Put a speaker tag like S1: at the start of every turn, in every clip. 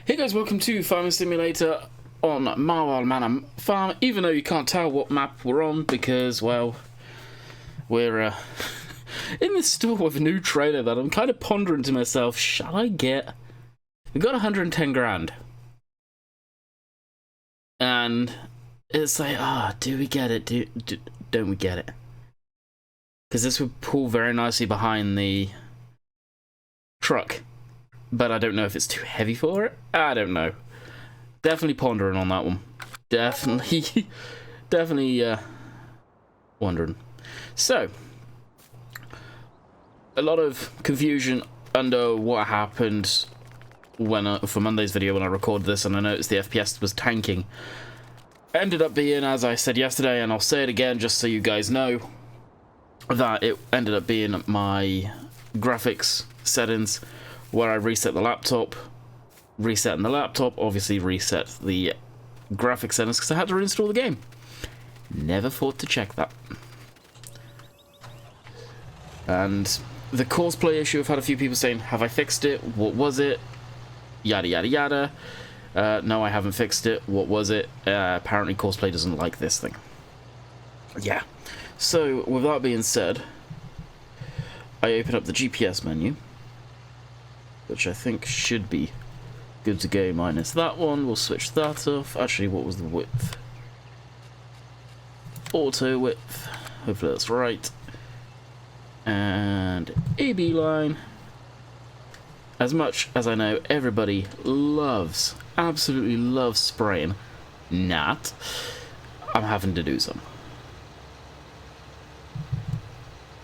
S1: Hey guys, welcome to Farming Simulator on Marwell Manor Farm, even though you can't tell what map we're on because, well, we're in the store with a new trailer that I'm kind of pondering to myself, shall I get? We got 110 grand. And it's like, do we get it? Don't we get it? Because this would pull very nicely behind the truck. But I don't know if it's too heavy for it. I don't know. Definitely pondering on that one. Definitely wondering. So, a lot of confusion under what happened when for Monday's video when I recorded this, and I noticed the FPS was tanking. Ended up being, as I said yesterday, and I'll say it again just so you guys know, that it ended up being my graphics settings where I reset the laptop, resetting the laptop, obviously reset the graphics settings because I had to reinstall the game. Never thought to check that. And the cosplay issue, I've had a few people saying, have I fixed it? What was it? Yada yada yada. No, I haven't fixed it. What was it? Apparently cosplay doesn't like this thing. Yeah. So, with that being said, I open up the GPS menu, which I think should be good to go minus that one. We'll switch that off. Actually, what was the width? Auto width. Hopefully that's right. And AB line. As much as I know everybody loves, absolutely loves spraying, not, I'm having to do some.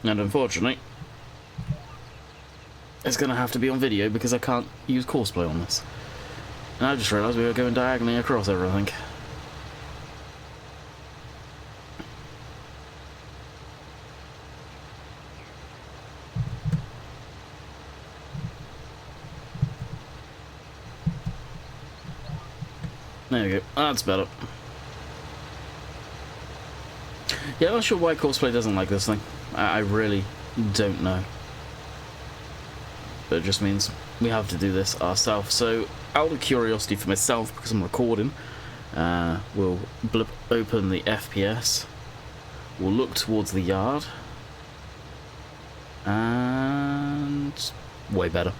S1: And unfortunately, it's going to have to be on video because I can't use courseplay on this. And I just realised we were going diagonally across everything. There we go. That's better. Yeah, I'm not sure why courseplay doesn't like this thing. I really don't know. But it just means we have to do this ourselves. So, out of curiosity for myself, because I'm recording, we'll blip open the FPS. We'll look towards the yard. And way better.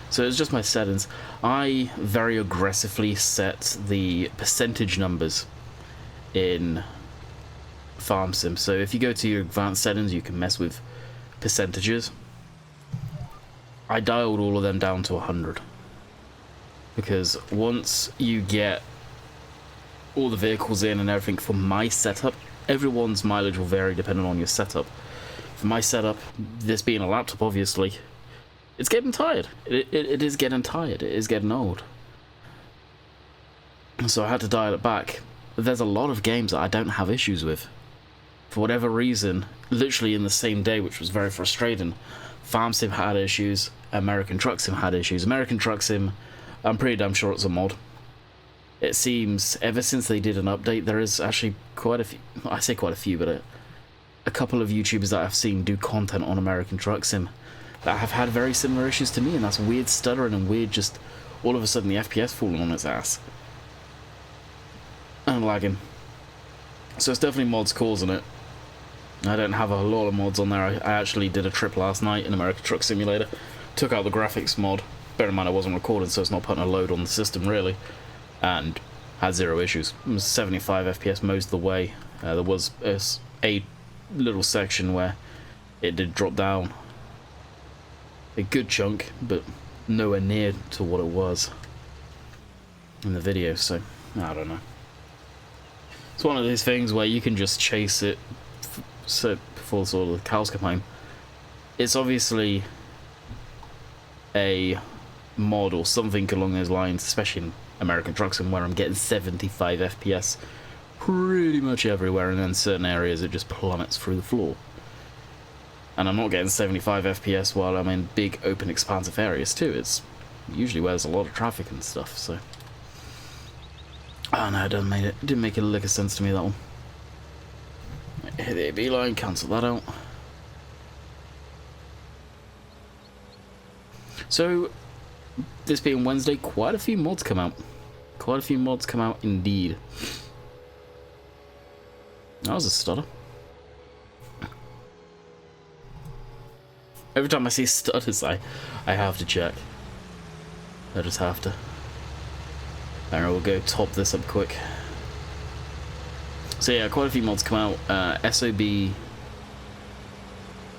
S1: So it's just my settings. I very aggressively set the percentage numbers in Farm Sim. So if you go to your advanced settings, you can mess with percentages. I dialed all of them down to 100 because once you get all the vehicles in and everything for my setup, everyone's mileage will vary depending on your setup. For my setup, this being a laptop, obviously, it's getting tired. It is getting tired. It is getting old. So I had to dial it back. There's a lot of games that I don't have issues with. For whatever reason, literally in the same day, which was very frustrating, Farm Sim had issues, American Truck Sim had issues. American Truck Sim, I'm pretty damn sure it's a mod. It seems, ever since they did an update, there is actually quite a few, I say quite a few, but a couple of YouTubers that I've seen do content on American Truck Sim that have had very similar issues to me, and that's weird stuttering and weird just all of a sudden the FPS falling on its ass. And lagging. So it's definitely mods causing it. I don't have a lot of mods on there. I actually did a trip last night in American Truck Simulator. Took out the graphics mod. Bear in mind I wasn't recording, so it's not putting a load on the system really. And had zero issues. It was 75 FPS most of the way. There was a little section where it did drop down a good chunk, but nowhere near to what it was in the video, so I don't know. It's one of those things where you can just chase it so before sort of the cows come home. It's obviously a mod or something along those lines, especially in American Truck Sim where I'm getting 75 FPS pretty much everywhere, and in certain areas it just plummets through the floor. And I'm not getting 75 FPS while I'm in big open expansive areas too. It's usually where there's a lot of traffic and stuff, so. Oh no, it didn't make a lick of sense to me, that one. Hit the AB line, cancel that out. this being Wednesday, quite a few mods come out. Quite a few mods come out indeed. That was a stutter. Every time I see stutters, I have to check. I just have to. Alright, we'll go top this up quick. So yeah, quite a few mods come out. SOB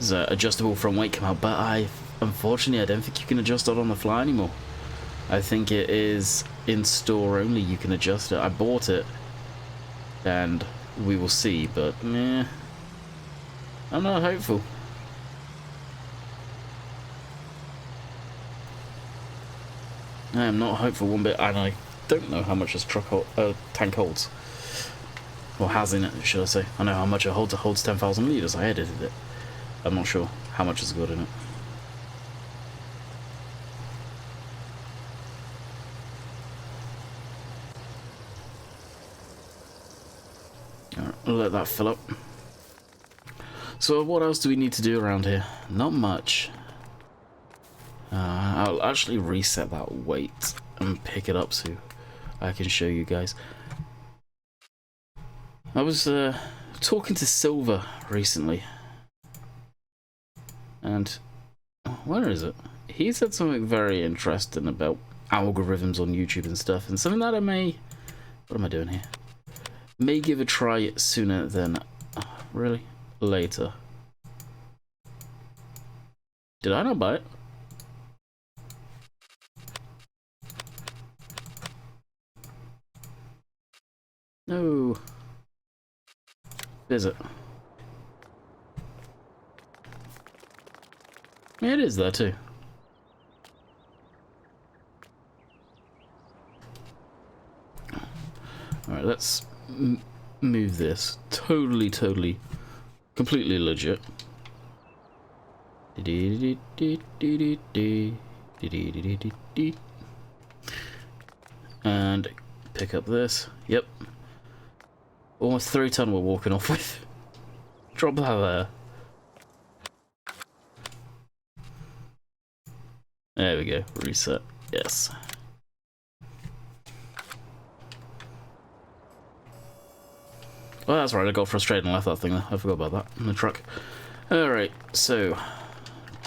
S1: is adjustable front weight come out, but unfortunately I don't think you can adjust it on the fly anymore. I think it is in store only you can adjust it. I bought it and we will see, but meh, I'm not hopeful. I am not hopeful one bit, and I don't know how much this tank holds. Or has in it, should I say. I know how much it holds. It holds 10,000 litres. I edited it. I'm not sure how much it's got in it. Alright, I'll let that fill up. So what else do we need to do around here? Not much. I'll actually reset that weight and pick it up so I can show you guys. I was talking to Silver recently, and where is it? He said something very interesting about algorithms on YouTube and stuff, and something that I may... What am I doing here? May give a try sooner than... really? Later. Did I not buy it? No. Is it? Yeah, it is there too. Alright, let's move this. Totally, completely legit. And pick up this. Yep. Almost 3 ton we're walking off with. Drop that there. There we go. Reset. Yes. Well, that's right. I got frustrated and left that thing there. I forgot about that in the truck. Alright, so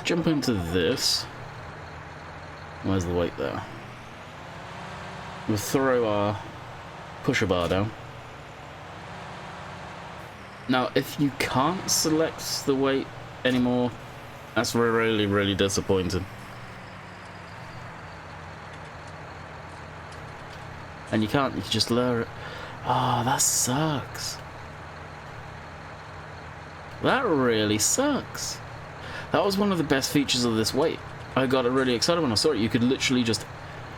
S1: jump into this. Where's the weight there? We'll throw our pusher bar down. Now, if you can't select the weight anymore, that's really disappointing. And you can't, you can just lower it. Oh, that sucks. That really sucks. That was one of the best features of this weight. I got really excited when I saw it. You could literally just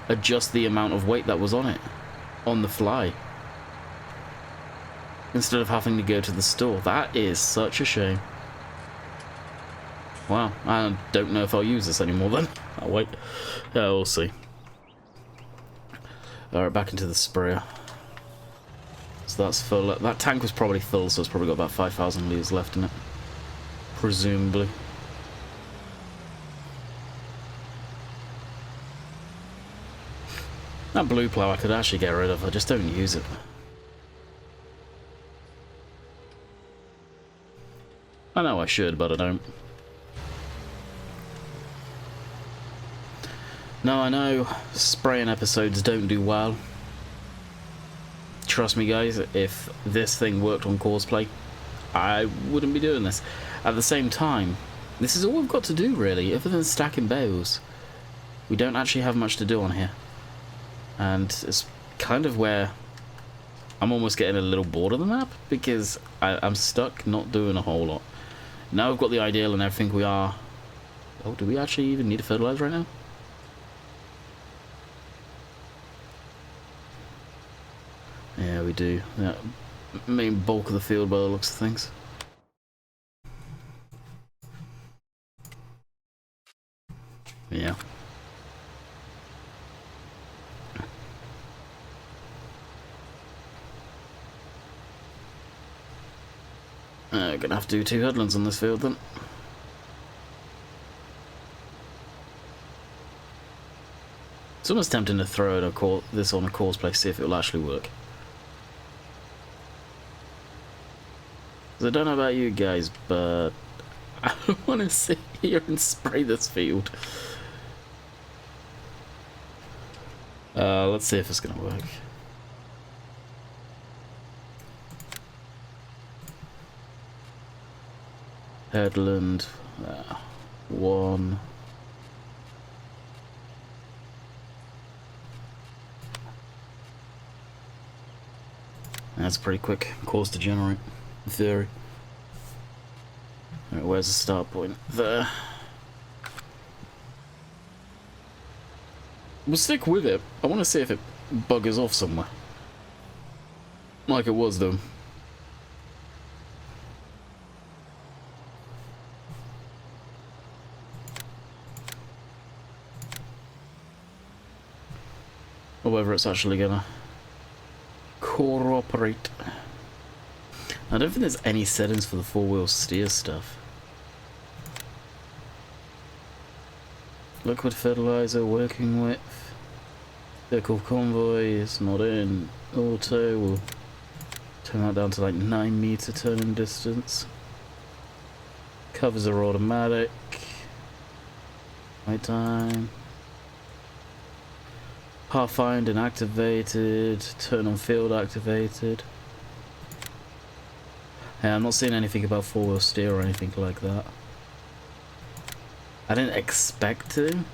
S1: adjust the amount of weight that was on it, on the fly, instead of having to go to the store. That is such a shame. Wow, I don't know if I'll use this anymore then. I'll wait. Yeah, we'll see. Alright, back into the sprayer. So that's full. That tank was probably full, so it's probably got about 5,000 litres left in it. Presumably. That blue plough I could actually get rid of, I just don't use it. I know I should, but I don't. No, I know spraying episodes don't do well. Trust me guys, if this thing worked on Courseplay, I wouldn't be doing this. At the same time, this is all we've got to do really, other than stacking bales. We don't actually have much to do on here. And it's kind of where I'm almost getting a little bored of the map, because I'm stuck not doing a whole lot. Now we've got the ideal and everything, we are... Oh, do we actually even need a fertilizer right now? Yeah, we do. Yeah, main bulk of the field by the looks of things. Yeah. Gonna have to do 2 headlands on this field then. It's almost tempting to throw it this on a course play, see if it will actually work. 'Cause I don't know about you guys, but I want to sit here and spray this field. Let's see if it's gonna work. Headland, 1. That's a pretty quick course to generate, in theory. Alright, where's the start point? There. We'll stick with it. I want to see if it buggers off somewhere. Like it was, though. Or whether it's actually gonna cooperate. I don't think there's any settings for the 4-wheel steer stuff. Liquid fertilizer, working width, vehicle convoy is not in. Auto will turn that down to like 9 meter turning distance. Covers are automatic. Wait time. Pathfinding activated. Turn on field activated. Yeah, I'm not seeing anything about 4-wheel steer or anything like that. I didn't expect to.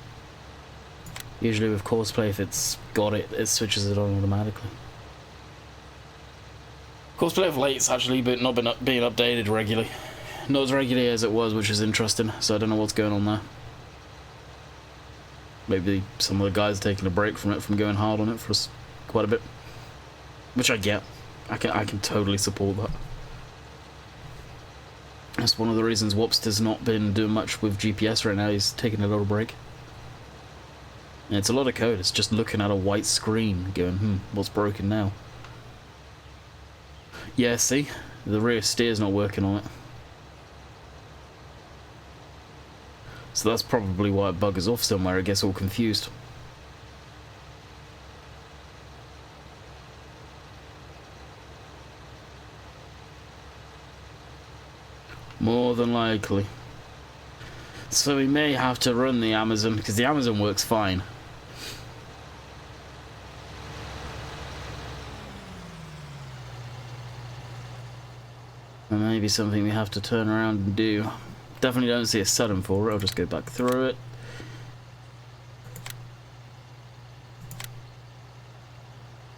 S1: Usually with Courseplay, if it's got it, it switches it on automatically. Courseplay of late's actually not been being updated regularly. Not as regularly as it was, which is interesting, so I don't know what's going on there. Maybe some of the guys are taking a break from it, from going hard on it for quite a bit. Which I get. I can totally support that. That's one of the reasons Wopster's not been doing much with GPS right now. He's taking a little break. And it's a lot of code. It's just looking at a white screen going, what's broken now? Yeah, see? The rear steer's not working on it. So that's probably why it buggers off somewhere. It gets all confused. More than likely. So we may have to run the Amazon, because the Amazon works fine. And maybe something we have to turn around and do. Definitely don't see a setting for it. I'll just go back through it.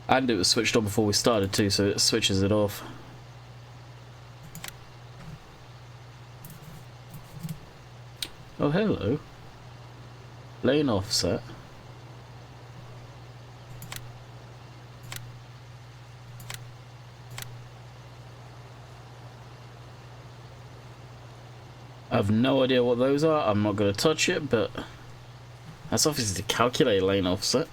S1: And it was switched on before we started too, so it switches it off. Oh, hello. Lane offset. I have no idea what those are. I'm not going to touch it, but that's obviously to calculate lane offset.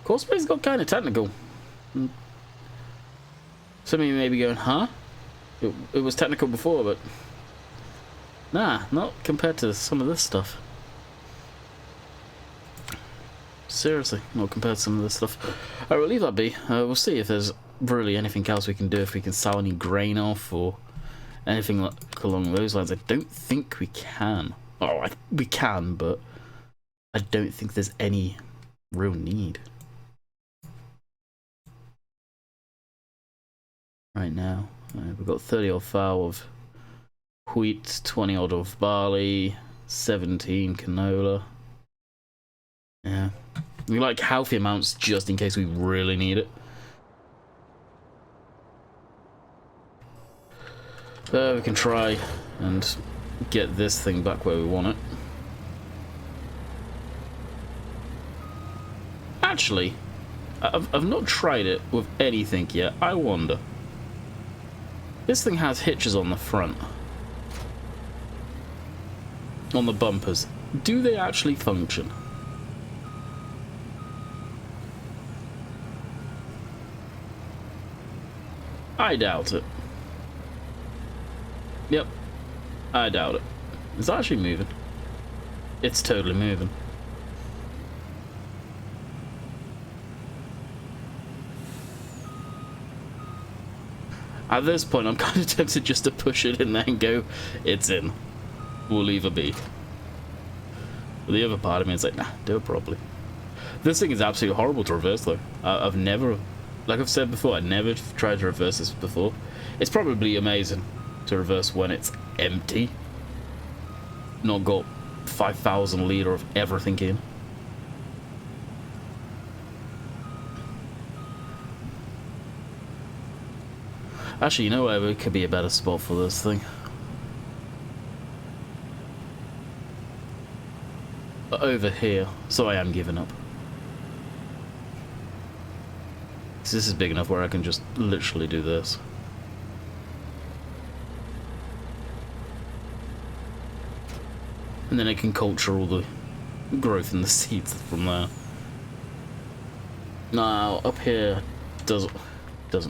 S1: Courseplay's got kind of technical. Some of you may be going, huh? It was technical before, but nah, not compared to some of this stuff. Seriously, not compared to some of this stuff. Alright, we'll leave that be. We'll see if there's really anything else we can do, if we can sell any grain off or anything along those lines. I don't think we can. Oh, we can, but I don't think there's any real need right now. We've got 30 odd foul of wheat, 20 odd of barley, 17 canola. Yeah, we like healthy amounts just in case we really need it. We can try and get this thing back where we want it. Actually, I've not tried it with anything yet. I wonder. This thing has hitches on the front. On the bumpers. Do they actually function? I doubt it. Yep. I doubt it. It's actually moving. it's totally moving. At this point, I'm kind of tempted just to push it in there and go, it's in. We'll leave it be. But the other part of me is like, nah, do it properly. This thing is absolutely horrible to reverse, though. I've never, like I've said before, I never tried to reverse this before. It's probably amazing to reverse when it's empty. Not got 5,000 litre of everything in. Actually, you know what? It could be a better spot for this thing. Over here, so I am giving up. So this is big enough where I can just literally do this. And then it can culture all the growth in the seeds from there. Now, up here doesn't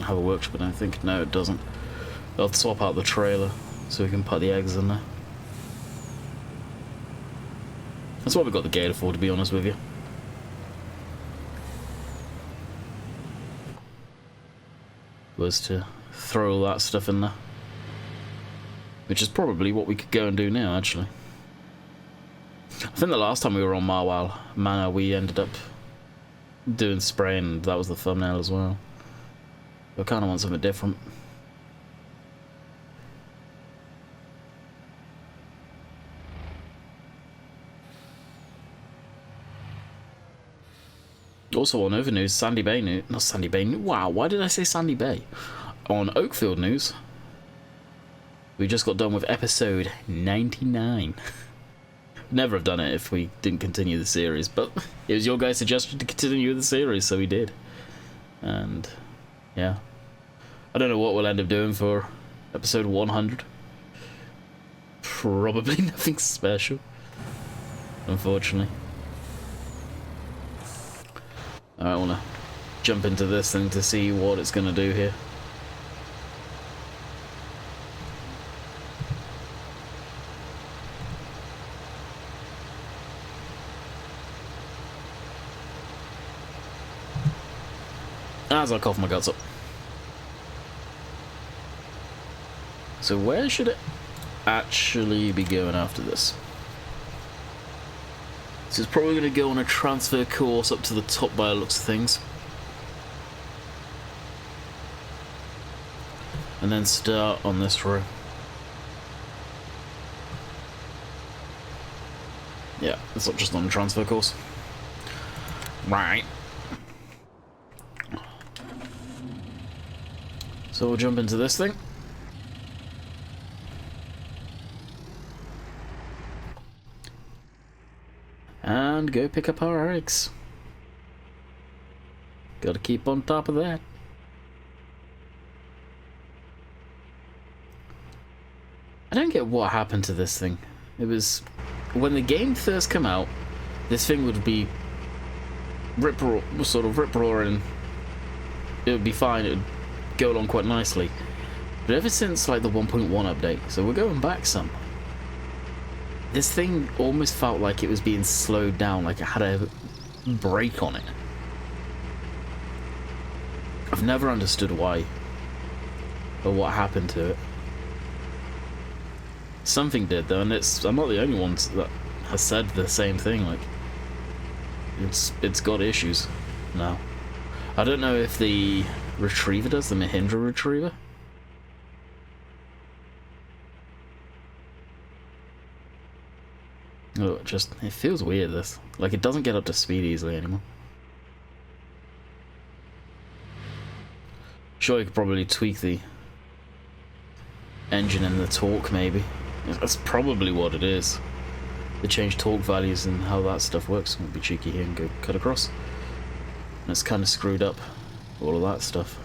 S1: have a workshop, I don't think. No, it doesn't. I'll swap out the trailer so we can put the eggs in there. That's what we got the gator for, to be honest with you. Was to throw all that stuff in there. Which is probably what we could go and do now, actually. I think the last time we were on Marwell Manor, we ended up doing spraying. That was the thumbnail as well. I kind of want something different. Also on other news, Sandy Bay news, not Sandy Bay, wow, why did I say Sandy Bay? On Oakfield news, we just got done with episode 99. Never have done it if we didn't continue the series, but it was your guys' suggestion to continue the series, so we did. And yeah, I don't know what we'll end up doing for episode 100. Probably nothing special, unfortunately. I want to jump into this thing to see what it's going to do here. As I cough my guts up. So where should it actually be going after this? So it's probably going to go on a transfer course up to the top by the looks of things. And then start on this row. Yeah, it's not just on a transfer course. Right. So we'll jump into this thing. And go pick up our eggs. Gotta keep on top of that. I don't get what happened to this thing. It was... when the game first came out, this thing would be sort of rip-roaring. It would be fine, it would go along quite nicely. But ever since like the 1.1 update, so we're going back some, this thing almost felt like it was being slowed down, like it had a brake on it. I've never understood why, or what happened to it. Something did though, and I'm not the only one that has said the same thing. Like, it's got issues now. I don't know if the retriever does, the Mahindra retriever. Oh, it feels weird, this. Like, it doesn't get up to speed easily anymore. Sure, you could probably tweak the engine and the torque, maybe. That's probably what it is. They change torque values and how that stuff works. Might be cheeky here and go cut across. And it's kind of screwed up, all of that stuff.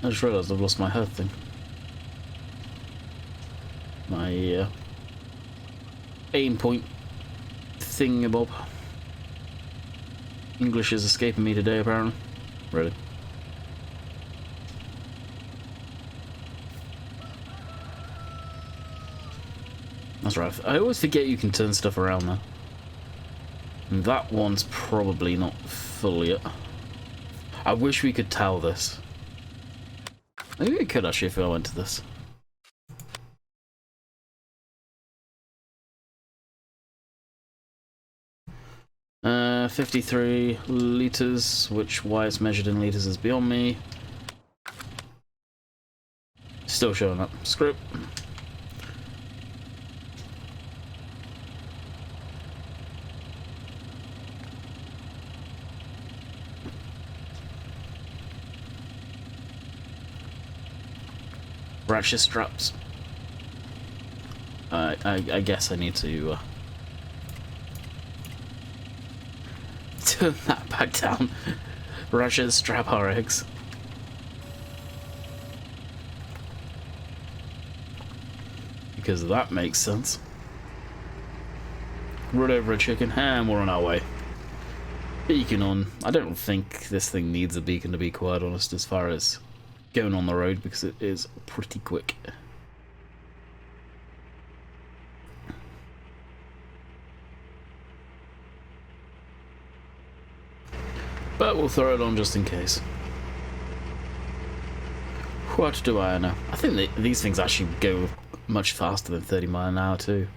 S1: I just realised I've lost my head thing. My aim point thingamabob. English is escaping me today, apparently. Really. That's right. I always forget you can turn stuff around there. And that one's probably not full yet. I wish we could tell this. Maybe we could actually if I went to this. Uh, 53 litres, which why it's measured in litres is beyond me. Still showing up. Script. Ratchet straps. I guess I need to turn that back down. Ratchet strap our eggs. Because that makes sense. Run over a chicken, and we're on our way. Beacon on. I don't think this thing needs a beacon, to be quite honest, as far as going on the road, because it is pretty quick. But we'll throw it on just in case. What do I know? I think these things actually go much faster than 30 miles an hour too.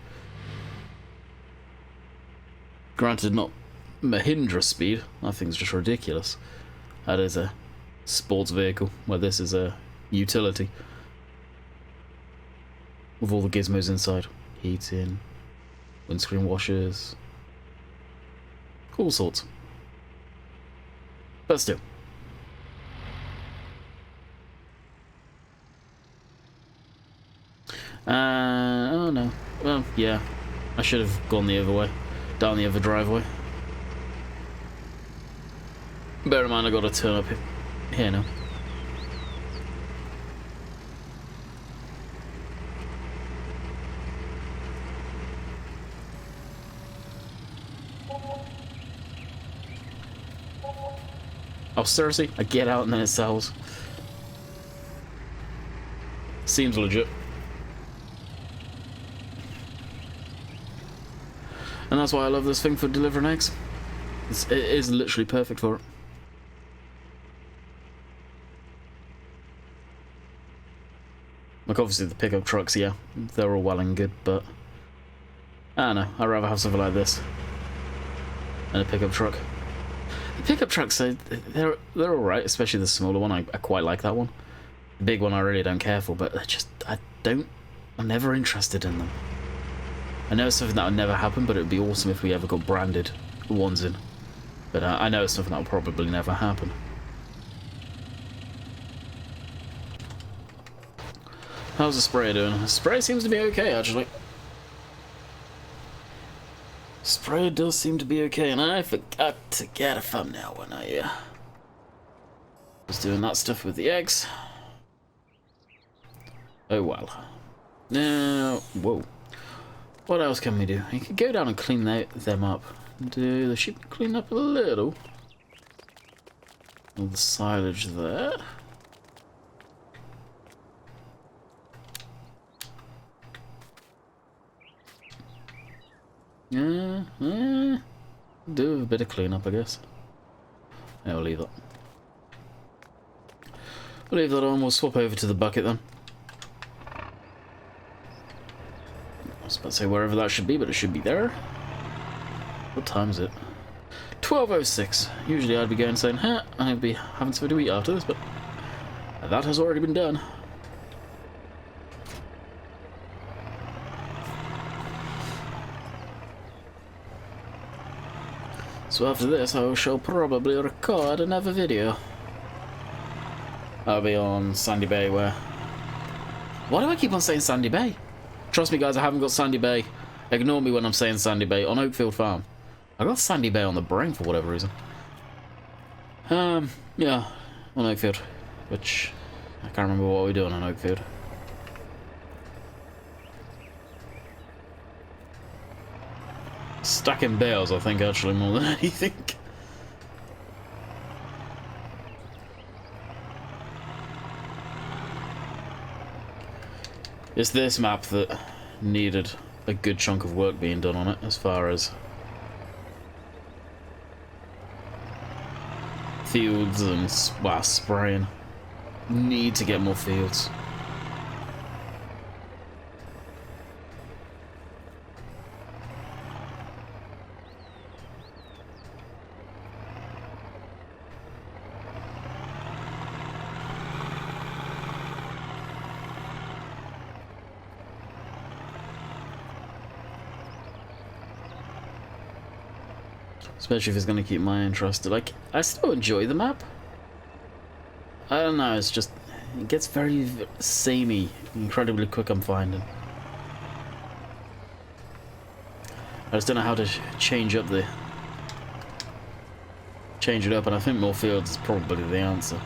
S1: Granted, not Mahindra speed. That thing's just ridiculous. That is a sports vehicle, where this is a utility. With all the gizmos inside. Heating, windscreen washers, all sorts. But still. Oh no. Well, yeah. I should have gone the other way. Down the other driveway. Bear in mind I gotta turn up here now. Oh, seriously? I get out and then it sells. Seems legit. And that's why I love this thing for delivering eggs. It is literally perfect for it. Like, obviously the pickup trucks, yeah, they're all well and good, but I don't know, I'd rather have something like this than a pickup truck. The pickup trucks, they're alright, especially the smaller one. I quite like that one. The big one I really don't care for, but I'm never interested in them. I know it's something that would never happen, but it would be awesome if we ever got branded ones in. But I know it's something that will probably never happen. How's the spray doing? The spray seems to be okay, actually. Spray does seem to be okay, and I forgot to get a thumbnail when I was doing that stuff with the eggs. Oh well. Now, whoa. What else can we do? You could go down and clean them up. Do the sheep clean up a little? All the silage there. Do a bit of cleanup, I guess. Yeah, we'll leave that. We'll leave that on. We'll swap over to the bucket then. I was about to say wherever that should be, but it should be there. What time is it? 12:06. Usually I'd be going saying, huh, I'd be having something to eat after this, but that has already been done. So after this, I shall probably record another video. I'll be on Sandy Bay where... Why do I keep on saying Sandy Bay? Trust me guys, I haven't got Sandy Bay. Ignore me when I'm saying Sandy Bay. On Oakfield Farm. I got Sandy Bay on the brain for whatever reason. Yeah, on Oakfield. Which I can't remember what we're doing on Oakfield. Stacking bales, I think, actually, more than anything. It's this map that needed a good chunk of work being done on it, as far as fields and, well, spraying. Need to get more fields. Especially if it's going to keep my interest. Like, I still enjoy the map. I don't know, it's just, it gets very samey incredibly quick, I'm finding. I just don't know how to change it up, and I think more fields is probably the answer.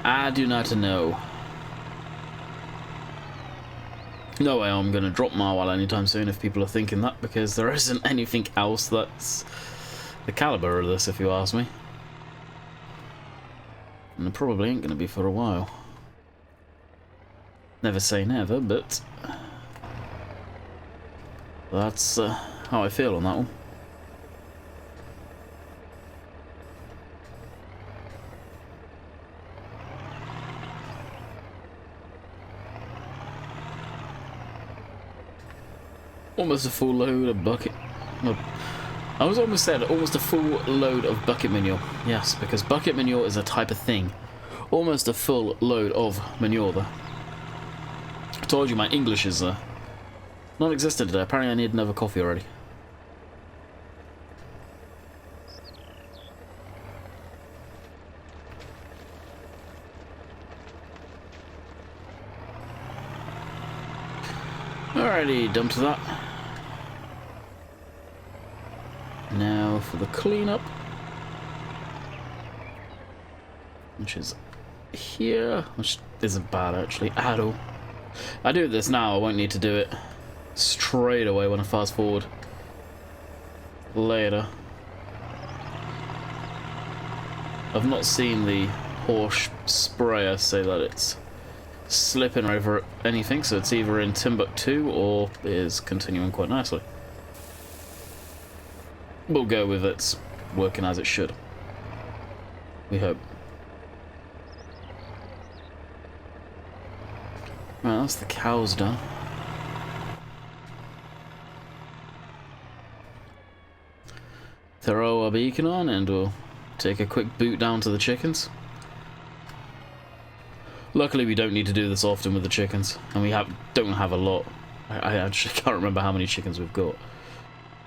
S1: I do not know. No way I'm going to drop Marwell anytime soon if people are thinking that, because there isn't anything else that's the caliber of this, if you ask me. And it probably ain't going to be for a while. Never say never, but that's how I feel on that one. Almost a full load of bucket. No, I was almost said almost a full load of bucket manure. Yes, because bucket manure is a type of thing. Almost a full load of manure there. I told you my English is non-existent today. Apparently I need another coffee already. Alrighty, dumped that. Now for the cleanup, which is here, which isn't bad actually at all. I do this now, I won't need to do it straight away when I fast forward later. I've not seen the horse sprayer say that it's slipping over anything, so it's either in Timbuktu or is continuing quite nicely. We'll go with it's working as it should. We hope. Right, that's the cows done. Throw our beacon on and we'll take a quick boot down to the chickens. Luckily we don't need to do this often with the chickens, and we don't have a lot. I actually can't remember how many chickens we've got,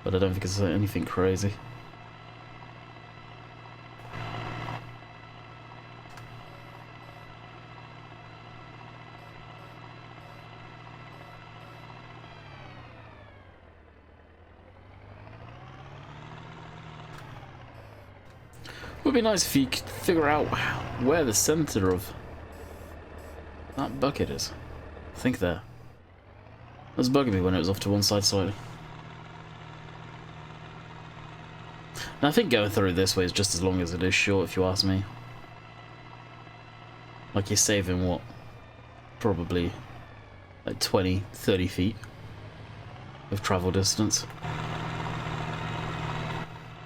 S1: but I don't think it's anything crazy. Would be nice if you could figure out where the center of that bucket is. I think there. It was bugging me when it was off to one side slightly. And I think going through this way is just as long as it is short, if you ask me. Like, you're saving what? Probably like 20, 30 feet of travel distance.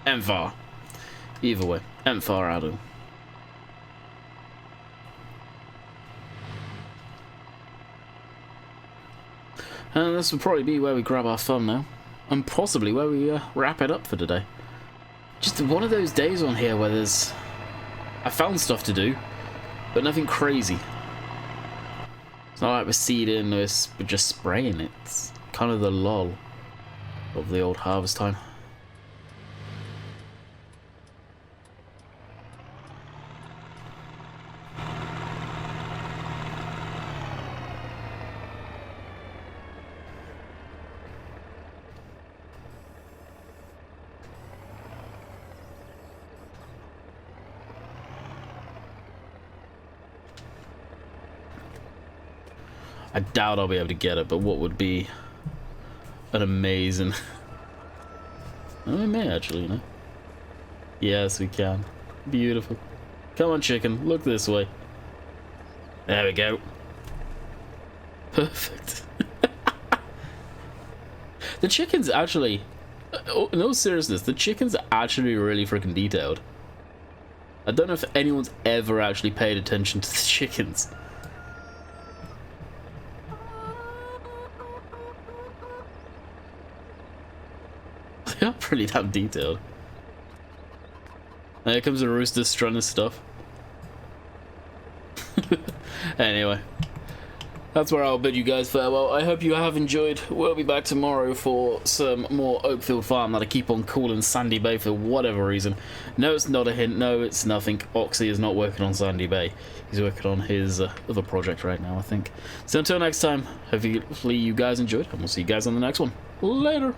S1: And far. Either way, and far out of. And this will probably be where we grab our fun now, and possibly where we wrap it up for today. Just one of those days on here where I found stuff to do, but nothing crazy. It's not like we're seeding, we're just spraying. It's kind of the lull of the old harvest time. I doubt I'll be able to get it, but what would be an amazing... Oh, we may actually, you know. Yes, we can. Beautiful. Come on, chicken. Look this way. There we go. Perfect. The chicken's actually... in all seriousness, the chicken's actually really freaking detailed. I don't know if anyone's ever actually paid attention to the chickens. They are pretty damn detailed. And here comes a rooster strutting his stuff. Anyway, that's where I'll bid you guys farewell. I hope you have enjoyed. We'll be back tomorrow for some more Oakfield Farm that I keep on calling Sandy Bay for whatever reason. No, it's not a hint. No, it's nothing. Oxy is not working on Sandy Bay. He's working on his other project right now, I think. So until next time, hopefully you guys enjoyed, and we'll see you guys on the next one. Later.